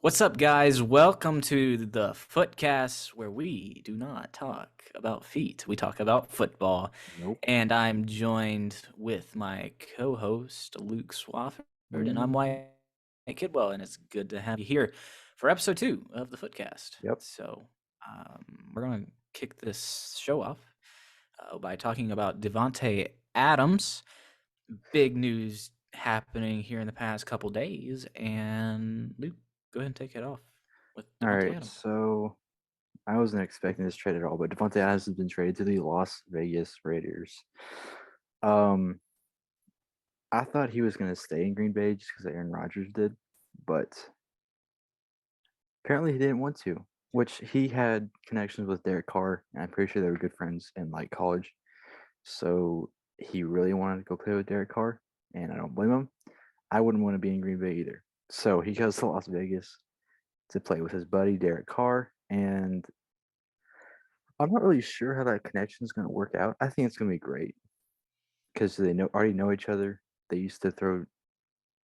What's up, guys? Welcome to the Footcast, where we do not talk about feet. We talk about football. Nope. And I'm joined with my co host, Luke Swafford, and I'm Mm, Wyatt Kidwell. And it's good to have you here for episode 2 of the Footcast. yep. So, we're going to kick this show off by talking about Devontae Adams. Big news happening here in the past couple days. And Luke, go ahead and take it off with All Devontae right. Adams. So I wasn't expecting this trade at all, but Devontae Adams has been traded to the Las Vegas Raiders. Um, I thought he was going to stay in Green Bay just because Aaron Rodgers did, but apparently he didn't want to. Which he had connections with Derek Carr, and I'm pretty sure they were good friends in like college. So he really wanted to go play with Derek Carr, and I don't blame him. I wouldn't want to be in Green Bay either. So he goes to Las Vegas to play with his buddy Derek Carr, and I'm not really sure how that connection is going to work out. I think it's going to be great because they already know each other. They used to throw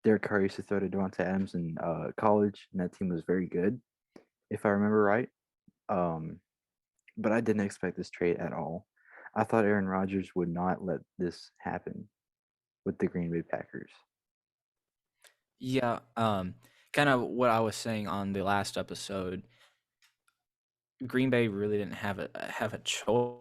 Derek Carr used to throw to Devontae Adams in college, and that team was very good, if I remember right. Um, but I didn't expect this trade at all. I thought Aaron Rodgers would not let this happen with the Green Bay Packers. Yeah, kind of what I was saying on the last episode. Green Bay really didn't have a choice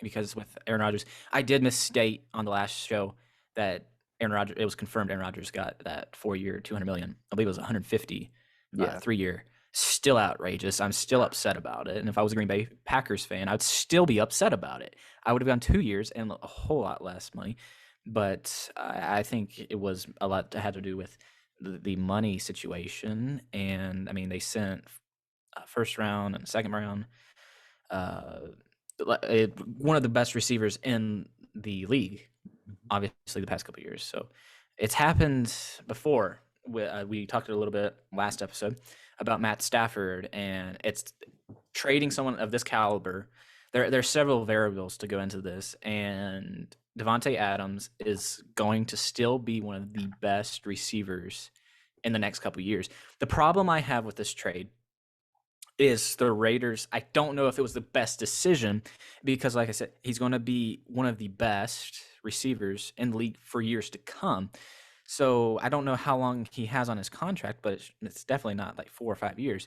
because with Aaron Rodgers, I did misstate on the last show that Aaron Rodgers. It was confirmed Aaron Rodgers got that 4-year, 200 million. I believe it was 150, Yeah. 3-year. Still outrageous. I'm still upset about it. And if I was a Green Bay Packers fan, I'd still be upset about it. I would have gone 2 years and a whole lot less money. But I think it was a lot had to do with the money situation. And I mean, they sent first round and second round. Uh, One of the best receivers in the league, obviously the past couple of years. So it's happened before. We talked a little bit last episode about Matt Stafford, and it's trading someone of this caliber. There's several variables to go into this, and Devontae Adams is going to still be one of the best receivers in the next couple of years. The problem I have with this trade is the Raiders. I don't know if it was the best decision because, like I said, he's going to be one of the best receivers in the league for years to come. So I don't know how long he has on his contract, but it's definitely not like 4 or 5 years.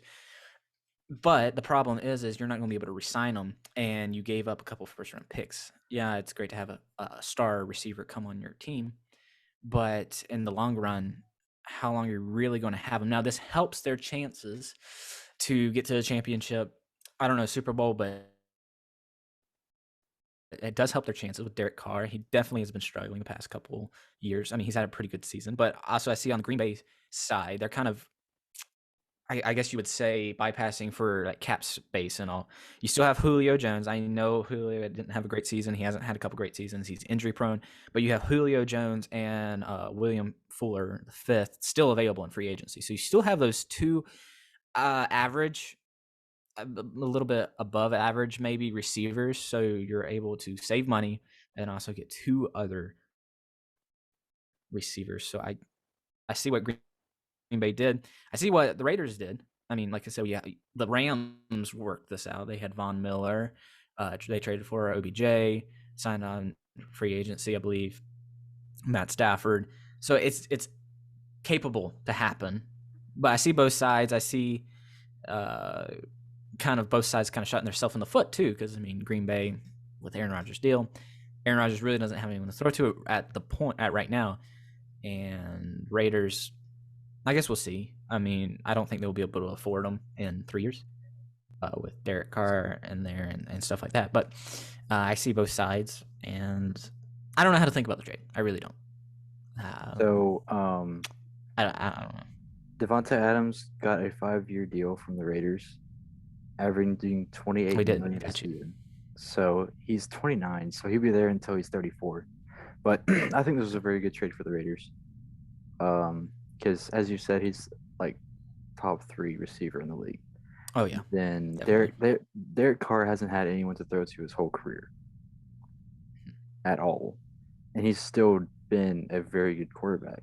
But the problem is you're not going to be able to resign him, and you gave up a couple first round picks. Yeah, it's great to have a star receiver come on your team, but in the long run, how long you're really going to have them. Now, this helps their chances to get to the championship. I don't know, Super Bowl, but it does help their chances with Derek Carr. He definitely has been struggling the past couple years. I mean, he's had a pretty good season, but also I see on the Green Bay side, they're kind of, I guess you would say, bypassing for like cap space and all. You still have Julio Jones. I know Julio didn't have a great season. He hasn't had a couple great seasons. He's injury prone, but you have Julio Jones and William Fuller, the fifth, still available in free agency. So you still have those two average, a little bit above average, maybe receivers. So you're able to save money and also get two other receivers. So I see what Green Bay did. I see what the Raiders did. I mean, like I said, yeah, the Rams worked this out. They had Von Miller. They traded for OBJ, signed on free agency, I believe. Matt Stafford. So it's capable to happen. But I see both sides. I see uh, kind of both sides kind of shooting themselves in the foot too, because I mean, Green Bay with Aaron Rodgers deal, Aaron Rodgers really doesn't have anyone to throw to at the point at right now, and Raiders. I guess we'll see. I mean, I don't think they'll be able to afford them in 3 years with Derek Carr in there and stuff like that. But I see both sides, and I don't know how to think about the trade. I really don't. Um, So I don't know. Devontae Adams got a 5-year deal from the Raiders, averaging We 28 did million a catch it. season. So he's 29, so he'll be there until he's 34. But I think this was a very good trade for the Raiders. Because as you said, he's like top 3 receiver in the league. Oh yeah, Then definitely. Derek Carr hasn't had anyone to throw to his whole career at all, and he's still been a very good quarterback.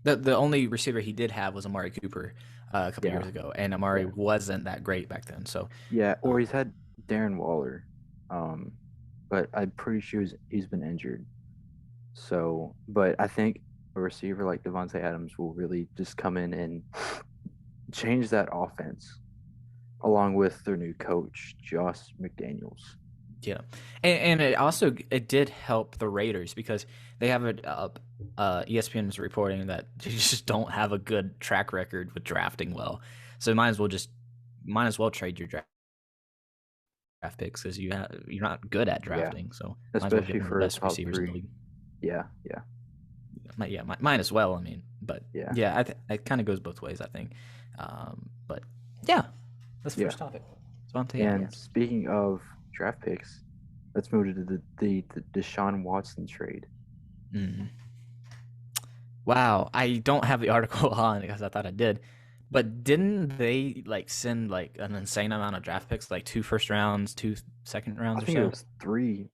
The only receiver he did have was Amari Cooper a couple Yeah, years ago, and Amari yeah, wasn't that great back then. So, yeah. Or he's um, had Darren Waller, um, but I'm pretty sure he's been injured. So, but I think a receiver like Devontae Adams will really just come in and change that offense, along with their new coach, Josh McDaniels. yeah, and it also it did help the Raiders because they have ESPN is reporting that they just don't have a good track record with drafting well, so might as well trade your draft picks because you're not good at Yeah, drafting, so might as well get especially one of the for a best top receivers in the three. league. Yeah, yeah, Might as well. I mean, but yeah, yeah, it kind of goes both ways, I think. But yeah, that's the yeah. first topic. Devontae And Adams. speaking of draft picks, let's move to the Deshaun Watson trade. Mm. Wow, I don't have the article on because I thought I did. But didn't they like send like an insane amount of draft picks, like 2 first rounds, 2 second rounds I or think it so? was three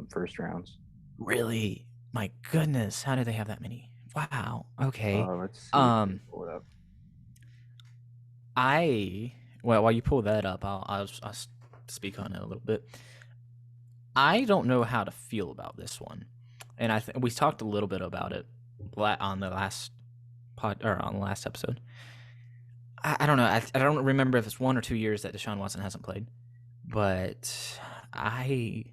first rounds. Really? My goodness, how did they have that many? Wow. Okay. Let's see. Let me Um, pull it up. I well, while you pull that up, I'll speak on it a little bit. I don't know how to feel about this one, and we talked a little bit about it on the last or on the last episode. I don't know. I don't remember if it's 1 or 2 years that Deshaun Watson hasn't played, but I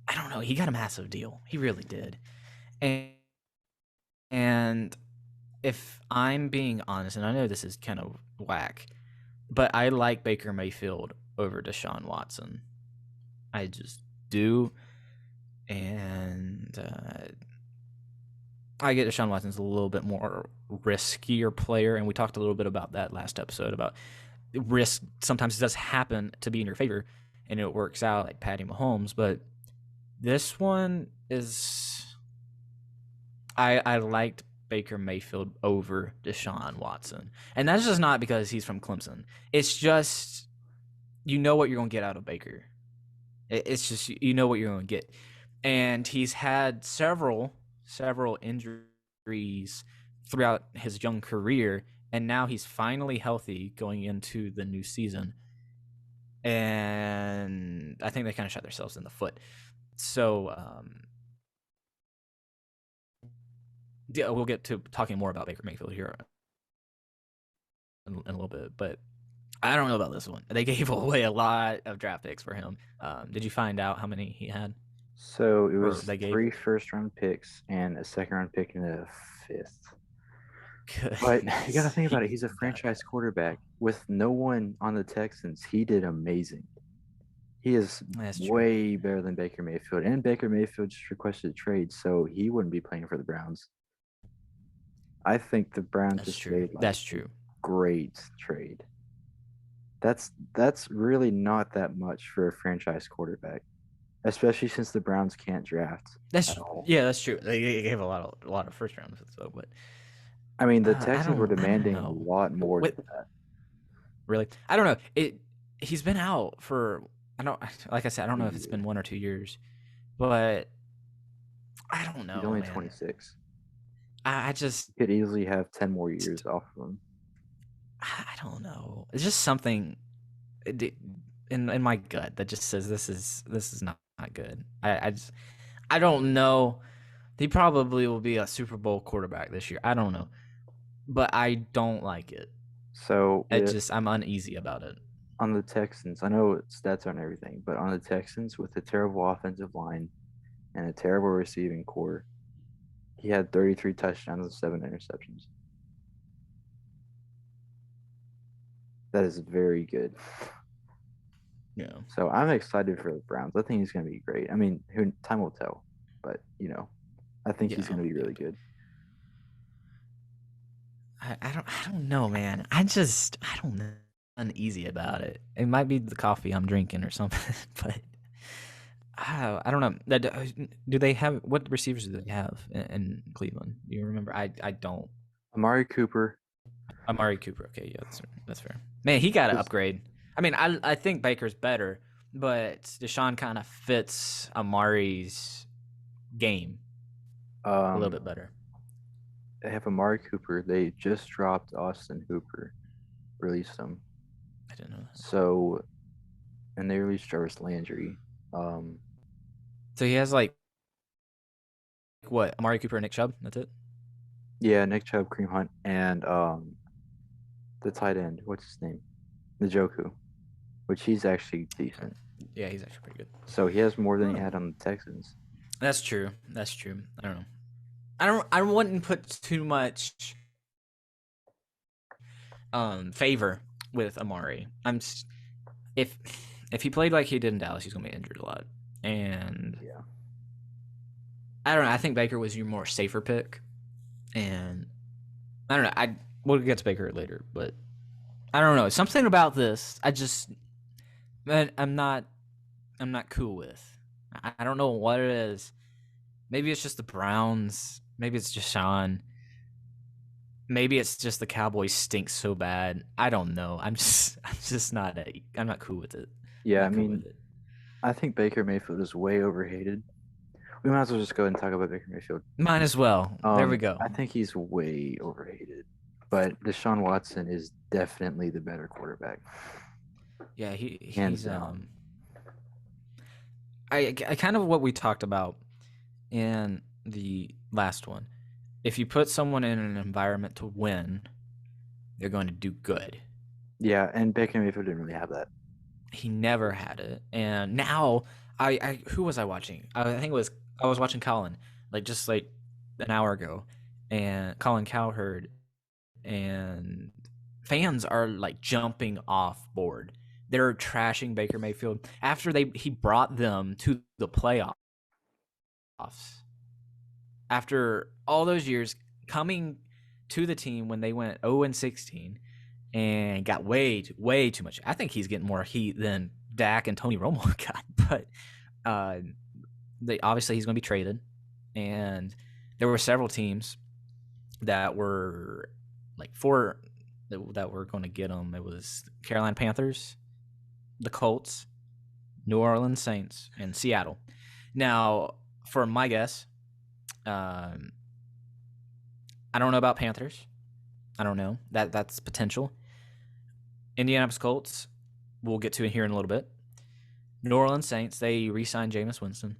I don't know. He got a massive deal. He really did, and and if I'm being honest, and I know this is kind of whack, but I like Baker Mayfield over Deshaun Watson. I just do, and I get Deshaun Watson's a little bit more riskier player, and we talked a little bit about that last episode about risk. Sometimes it does happen to be in your favor, and it works out like Patty Mahomes. But this one is I liked Baker Mayfield over Deshaun Watson, and that's just not because he's from Clemson. It's just you know what you're going to get out of Baker. It's just you know what you're going to get, and he's had several injuries throughout his young career, and now he's finally healthy going into the new season. And I think they kind of shot themselves in the foot. So yeah, we'll get to talking more about Baker Mayfield here in a little bit, but I don't know about this one. They gave away a lot of draft picks for him. Did you find out how many he had, So it or was they gave? three first round picks and a second round pick and a fifth. But you got to Goodness, think about he it. He's a got franchise quarterback with no one on the Texans. He did amazing. He is that's true. way better than Baker Mayfield. And Baker Mayfield just requested a trade, so he wouldn't be playing for the Browns. I think the Browns That's just true. made like That's a true. great trade. That's really not that much for a franchise quarterback, especially since the Browns can't draft at That's all. yeah, that's true. They gave a lot of first rounds though, but I mean, the Texans were I don't demanding a know. lot more than What that. really? I don't know. He's been out for I don't like I said I don't A know if it's year. been 1 or 2 years, but I don't He's know, only man. 26. I just He could easily have 10 more years off of him. I don't know. It's just something in my gut that just says this is not good. I just I don't know. He probably will be a Super Bowl quarterback this year. I don't know, but I don't like it. So with I'm uneasy about it. on the Texans, I know stats aren't everything, but on the Texans with a terrible offensive line and a terrible receiving core, he had 33 touchdowns and 7 interceptions. That is very good. Yeah, So I'm excited for the Browns. I think he's going to be great. I mean, who time will tell, but I think he's yeah, going to be yeah. really good. I don't know, man. I don't know. Uneasy about it. It might be the coffee I'm drinking or something, but I don't know. Do they have what receivers do they have in Cleveland? Do you remember? I don't. Amari Cooper Amari Cooper. Okay, yeah, that's fair. Man, he got to is upgrade. I mean, I think Baker's better, but Deshaun kind of fits Amari's game a little um bit better. they have Amari Cooper. They just dropped Austin Hooper, released him. I didn't know that. So, and they released Jarvis Landry. Um, So he has like what? Amari Cooper and Nick Chubb. That's it. yeah, Nick Chubb, Kareem Hunt, and the tight end. What's his name? Njoku, which he's actually Okay. decent. Yeah, he's actually pretty good. So he has more than he Oh, had on the Texans. that's true. That's true. I don't know. I wouldn't put too much favor with Amari. If if he played like he did in Dallas, he's gonna be injured a lot. And Yeah. I don't know. I think Baker was your more safer pick. And I don't know. We'll get to Baker later, but I don't know. Something about this, I'm not cool with. I don't know what it is. Maybe it's just the Browns. Maybe it's just Sean. Maybe it's just the Cowboys stink so bad. I don't know. I'm not cool with it. Yeah, I Not cool mean, with it. I think Baker Mayfield is way overhated. We might as well just go ahead and talk about Baker Mayfield. Might as well. There we go. I think he's way overhated, but Deshaun Watson is definitely the better quarterback, Yeah, hands he's down. I kind of what we talked about in the last one. If you put someone in an environment to win, they're going to do good. Yeah, and Baker Mayfield didn't really have that. He never had it, and now I who was I watching? I think it was I was watching Colin like just like an hour ago, and Colin Cowherd and fans are like jumping off board. They're trashing Baker Mayfield after he brought them to the playoffs. After all those years coming to the team when they went 0-16 and got way too much. I think he's getting more heat than Dak and Tony Romo got, but uh, obviously he's going to be traded, and there were several teams that were like four that were going to get him. It was Carolina Panthers, the Colts, New Orleans Saints, and Seattle. Now, for my guess, um, I don't know about Panthers. I don't know. That's potential. Indianapolis Colts, we'll get to it here in a little bit. New Orleans Saints, they re-signed Jameis Winston.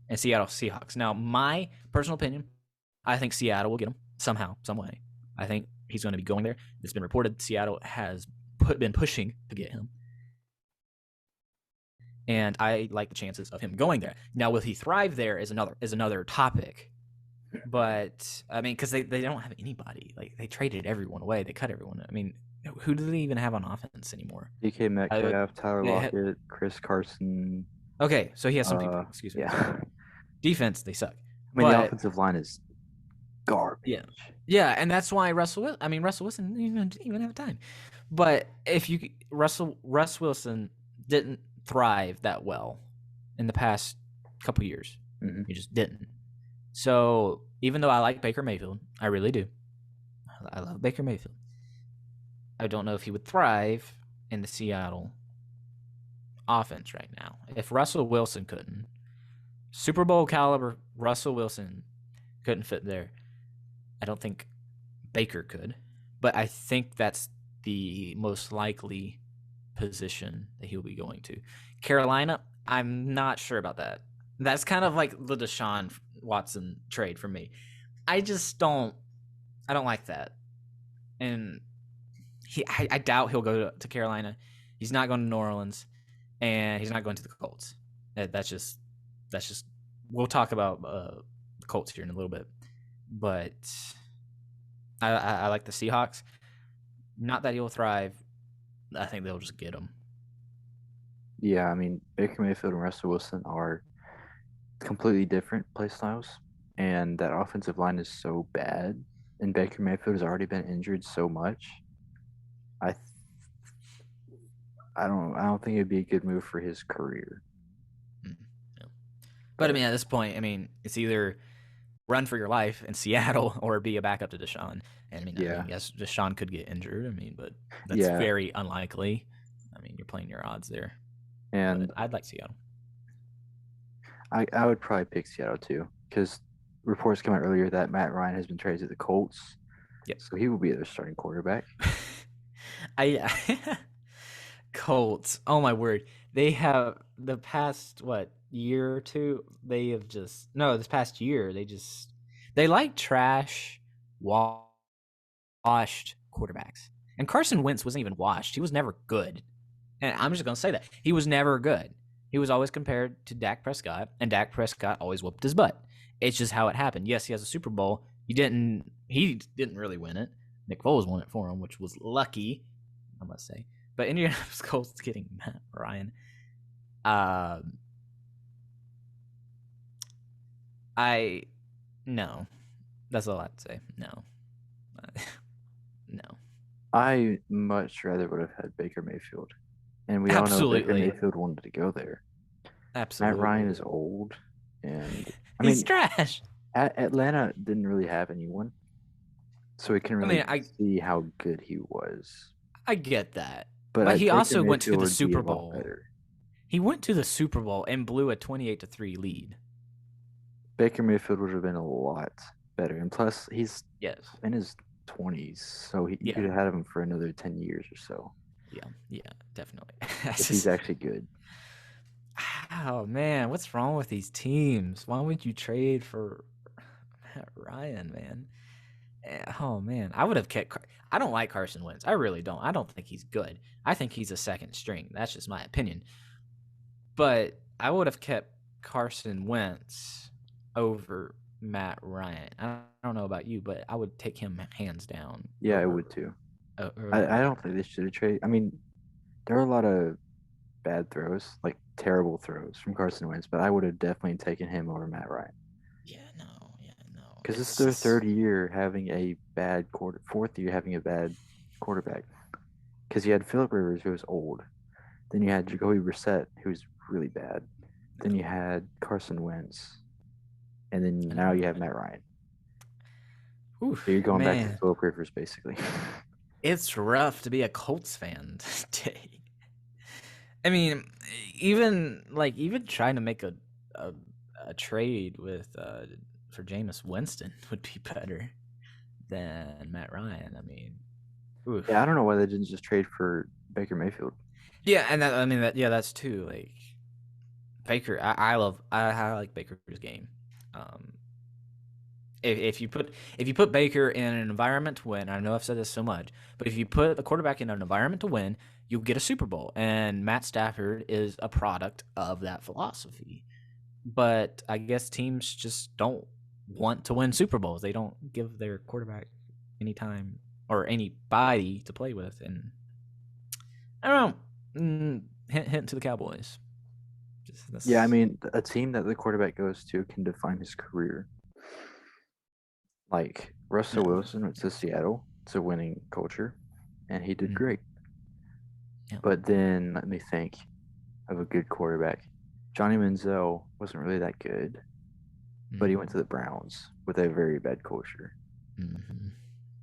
And Seattle Seahawks. Now, my personal opinion, I think Seattle will get him somehow, some way. I think he's going to be going there. It's been reported Seattle has been pushing to get him. And I like the chances of him going there. Now, will he thrive there is another topic. But I mean, because they don't have anybody. Like they traded everyone away. They cut everyone. I mean, who do they even have on offense anymore? DK Metcalf, Tyler Had, Lockett, Chris Carson. okay, so he has some people. Excuse me. Yeah. Defense, they suck. I mean, the But offensive line is garbage. yeah, and that's why Russell Wilson didn't even have time. But if you Russ Wilson didn't thrive that well in the past couple years. Mm-hmm. He just didn't. So even though I like Baker Mayfield, I really do. I love Baker Mayfield. I don't know if he would thrive in the Seattle offense right now. If Russell Wilson couldn't, Super Bowl caliber Russell Wilson couldn't fit there, I don't think Baker could. But I think that's the most likely position that he'll be going to. Carolina, I'm not sure about that. That's kind of like the Deshaun Watson trade for me. I don't like that. And I doubt he'll go to Carolina. He's not going to New Orleans, and he's not going to the Colts. That's just we'll talk about the Colts here in a little bit. But I like the Seahawks. Not that he'll thrive. I think they'll just get him. Yeah, I mean, Baker Mayfield and Russell Wilson are completely different play styles, and that offensive line is so bad, and Baker Mayfield has already been injured so much. I don't think it'd be a good move for his career. Mm-hmm. Yeah. But I mean, at this point, I mean, it's either run for your life in Seattle or be a backup to Deshaun. And I mean, yes, Deshaun could get injured. I mean, but that's very unlikely. I mean, you're playing your odds there. And but I'd like Seattle. I would probably pick Seattle too, because reports came out earlier that Matt Ryan has been traded to the Colts, Yep. so he will be their starting quarterback. I Colts. Oh my word. They have the past year or two, they have just no, this past year they like trash washed quarterbacks. And Carson Wentz wasn't even washed. He was never good. And I'm just going to say that. He was never good. He was always compared to Dak Prescott, and Dak Prescott always whooped his butt. It's just how it happened. Yes, he has a Super Bowl. He didn't really win it. Nick Foles won it for him, which was lucky, I must say. But Indianapolis Colts getting Matt Ryan. I no. That's all I have to say. No. No. I much rather would have had Baker Mayfield, and we all know Baker Absolutely. Mayfield wanted to go there. Matt Ryan Absolutely. is old, and I He's mean, trash. Atlanta didn't really have anyone, so we can I really mean, I see how good he was. I get that. But But he Baker also went to Mayfield the would be Super a lot Bowl. better. He went to the Super Bowl and blew a 28-3 lead. Baker Mayfield would have been a lot better, and plus he's Yes. in his 20s, so you Yeah. could have had him for another 10 years or so Yeah. Yeah. Definitely. if he's actually good. Oh man, what's wrong with these teams? Why would you trade for Matt Ryan, man? Oh man, I would have kept. I don't like Carson Wentz. I really don't. I don't think he's good. I think he's a second string. That's just my opinion. But I would have kept Carson Wentz over Matt Ryan. I don't know about you, but I would take him hands down Yeah, I would over. too. I Over don't think they should have traded. I mean, there are a lot of bad throws, like terrible throws from Carson Wentz, but I would have definitely taken him over Matt Ryan yeah, no, yeah, no. because it's It's their just third year having a bad fourth year having a bad quarterback. Because you had Philip Rivers, who was old. Then you had Jacoby Brissett, who's really bad. Then you had Carson Wentz, and then and now then you have Ryan. Matt Ryan. So you're Oof, going back to man, Philip Rivers, basically. it's rough to be a Colts fan today. I mean, even trying to make a, a trade with for Jameis Winston would be better than Matt Ryan. I mean, Yeah, I oof. don't know why they didn't just trade for Baker Mayfield. Yeah, and that I mean that yeah, that's too like Baker. I like Baker's game. Um, if you put Baker in an environment to win, I know I've said this so much, but if you put the quarterback in an environment to win, you'll get a Super Bowl. And Matt Stafford is a product of that philosophy. But I guess teams just don't want to win Super Bowls. They don't give their quarterback any time or anybody to play with. And I don't know. Hint, hint to the Cowboys. Just Yeah, I this. mean, a team that the quarterback goes to can define his career. Like Russell No. Wilson went to Seattle. It's a winning culture, and he did Mm, great. yeah. But then let me think of a good quarterback. Johnny Manziel wasn't really that good, but he went to Mm-hmm. the Browns with a very bad culture. Mm-hmm.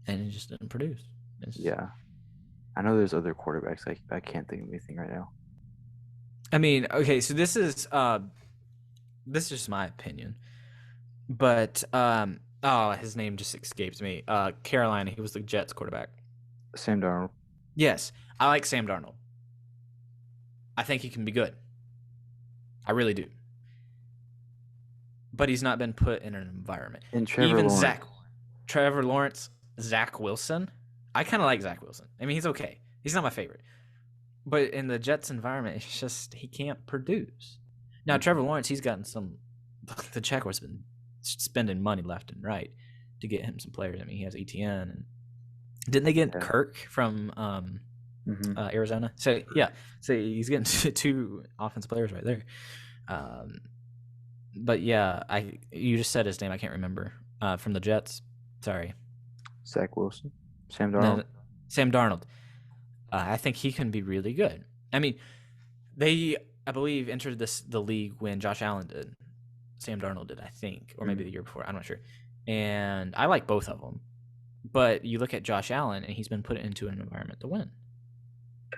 And it just didn't produce. It's, Yeah, I know there's other quarterbacks. I can't think of anything right now. I mean, okay, so this is just my opinion, but oh, his name just escapes me. Carolina, he was the Jets quarterback. Sam Darnold. Yes, I like Sam Darnold. I think he can be good. I really do. But he's not been put in an environment. And Trevor Even Lawrence. Trevor Lawrence, Zach Wilson. I kind of like Zach Wilson. I mean, he's okay. He's not my favorite. But in the Jets environment, it's just he can't produce. Now, Trevor Lawrence, he's gotten some. The Jaguars been spending money left and right to get him some players. I mean, he has ETN, and didn't they get Yeah. Kirk from Mm-hmm. Arizona? So yeah, so he's getting two offensive players right there. Um, but yeah, you just said his name. I can't remember from the Jets. Sorry, Zach Wilson. Sam Darnold. no, Sam Darnold. I think he can be really good. I mean, they I believe entered the league when Josh Allen did. Sam Darnold did, I think, or maybe Mm-hmm. the year before. I'm not sure. And I like both of them. But you look at Josh Allen, and he's been put into an environment to win.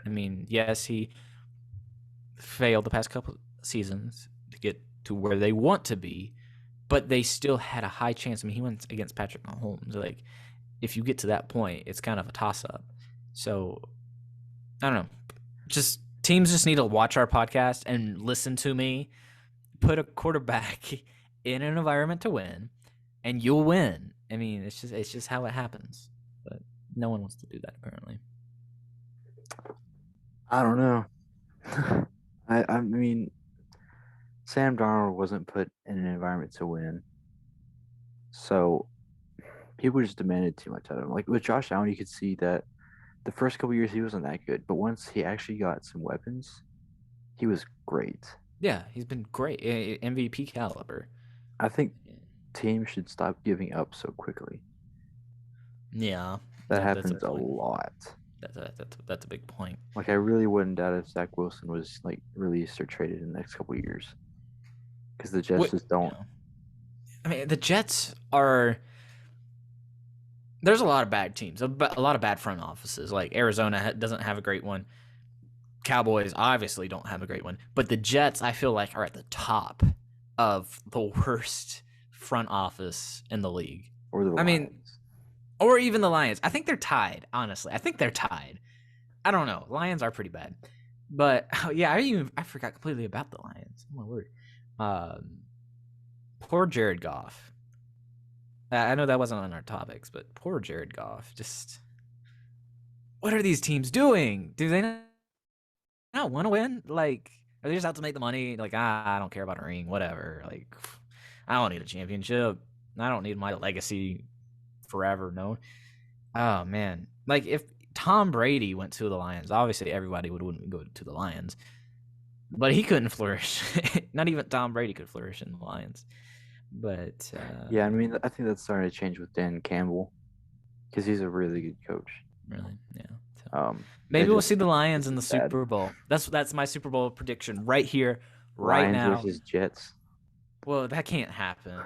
I mean, yes, he failed the past couple seasons to get to where they want to be, but they still had a high chance. I mean, he went against Patrick Mahomes. Like, if you get to that point, it's kind of a toss up. So I don't know. Just teams just need to watch our podcast and listen to me. Put a quarterback in an environment to win, and you'll win. I mean, it's just how it happens. But no one wants to do that apparently. I don't know. I mean, Sam Darnold wasn't put in an environment to win, so people just demanded too much out of him. Like with Josh Allen, you could see that the first couple years he wasn't that good, but once he actually got some weapons, he was great. Yeah, he's been great, MVP caliber. I think teams should stop giving up so quickly. Yeah, That that's a happens a point. lot. That's a big point. Like I really wouldn't doubt if Zach Wilson was like released or traded in the next couple of years, because the Jets just don't. I mean, the Jets are. There's a lot of bad teams, a lot of bad front offices. Like Arizona doesn't have a great one. Cowboys obviously don't have a great one, but the Jets, I feel like, are at the top of the worst front office in the league. Or the Lions. I mean, or even the Lions. I think they're tied. Honestly, I think they're tied. I don't know. Lions are pretty bad, but yeah, I forgot completely about the Lions. Oh my word. Poor Jared Goff. I know that wasn't on our topics, but poor Jared Goff. Just what are these teams doing? Do they not want to win? Like, are they just out to make the money? Like, I don't care about a ring, whatever. Like, I don't need a championship. I don't need my legacy forever. No. Oh man, like if Tom Brady went to the Lions, obviously everybody wouldn't go to the Lions, but he couldn't flourish. Not even Tom Brady could flourish in the Lions. But yeah, I mean, I think that's starting to change with Dan Campbell, because he's a really good coach. Really, yeah. So, maybe we'll see the Lions in the Super Bowl. That's my Super Bowl prediction right here, right Lions now. versus Jets. Well, that can't happen.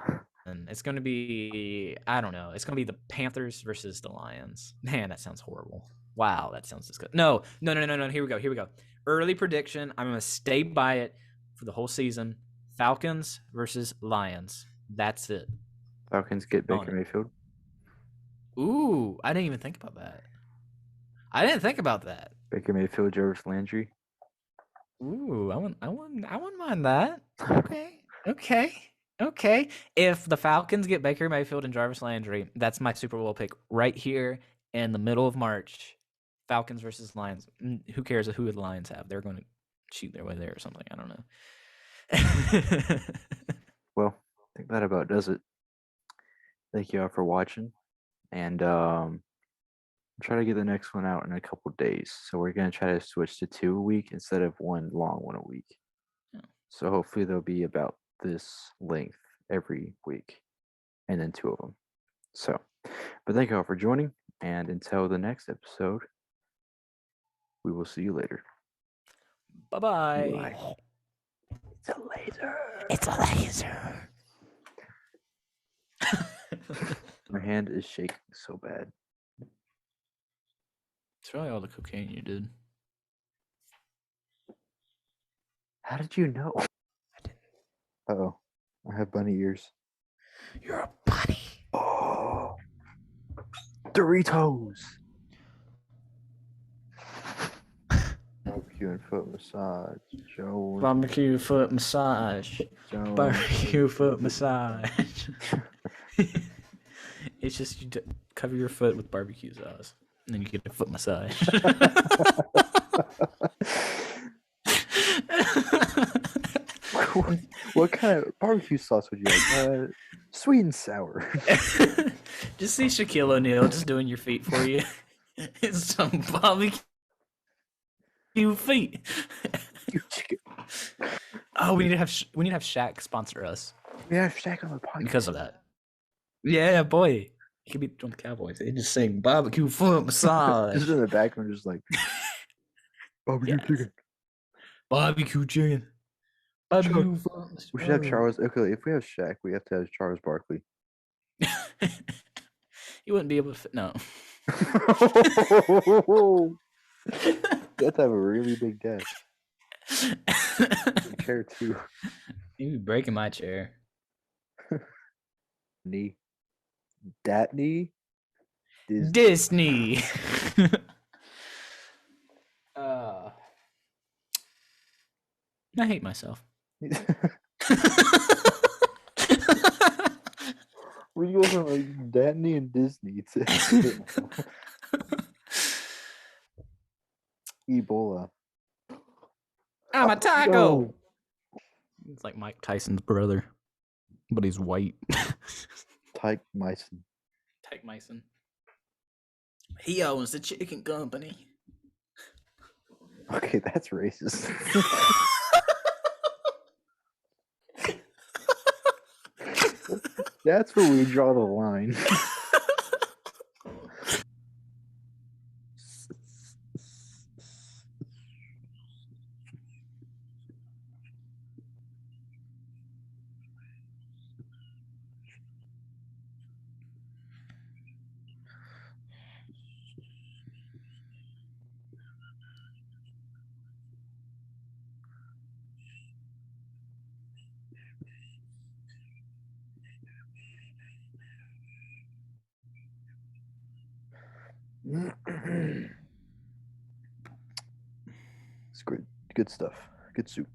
And it's going to be, I don't know. It's going to be the Panthers versus the Lions. Man, that sounds horrible. Wow, that sounds disgusting. No. Here we go. Early prediction. I'm going to stay by it for the whole season. Falcons versus Lions. That's it. Falcons get Baker Mayfield. Ooh, I didn't even think about that. Baker Mayfield, Jarvis Landry. Ooh, I wouldn't mind that. Okay. If the Falcons get Baker Mayfield and Jarvis Landry, that's my Super Bowl pick right here in the middle of March. Falcons versus Lions. Who cares who the Lions have? They're going to shoot their way there or something. I don't know. Well, I think that about does it. Thank you all for watching. And I'll try to get the next one out in a couple days. So we're going to try to switch to 2 a week instead of one long one a week. Yeah. So hopefully they'll be about this length every week, and then 2 of them. So, but thank you all for joining, and until the next episode, we will see you later. Bye-bye. It's a laser. It's a laser. My hand is shaking so bad. It's really all the cocaine you did. How did you know? I didn't. Uh-oh. I have bunny ears. You're a bunny. Oh. Doritos. Barbecue and foot massage. Jones. Barbecue foot massage. Jones. Barbecue foot massage. It's just you cover your foot with barbecue sauce, and then you get a foot massage. What kind of barbecue sauce would you like? Sweet and sour. Just see Shaquille O'Neal just doing your feet for you. It's some barbecue feet. You chicken. Oh, we need to have Shaq sponsor us. We have Shaq on the podcast because of that. Yeah, boy. He could be on the Cowboys. They just sing barbecue foot massage. Just in the background, just like barbecue chicken. Barbecue chicken. Barbecue foot massage. We should have Charles. Okay, if we have Shaq, we have to have Charles Barkley. He wouldn't be able to fit. No. You have to have a really big desk. Chair too. You'd be breaking my chair. Knee. Dat knee? Disney. Disney. uh, I hate myself. We go from like Datney and Disney to Ebola. I'm a Oh, taco. no. It's like Mike Tyson's brother, but he's white. Tyke Myson. Tyke Myson. He owns the chicken company. Okay, that's racist. That's where we draw the line. It's good. Good stuff. Good soup.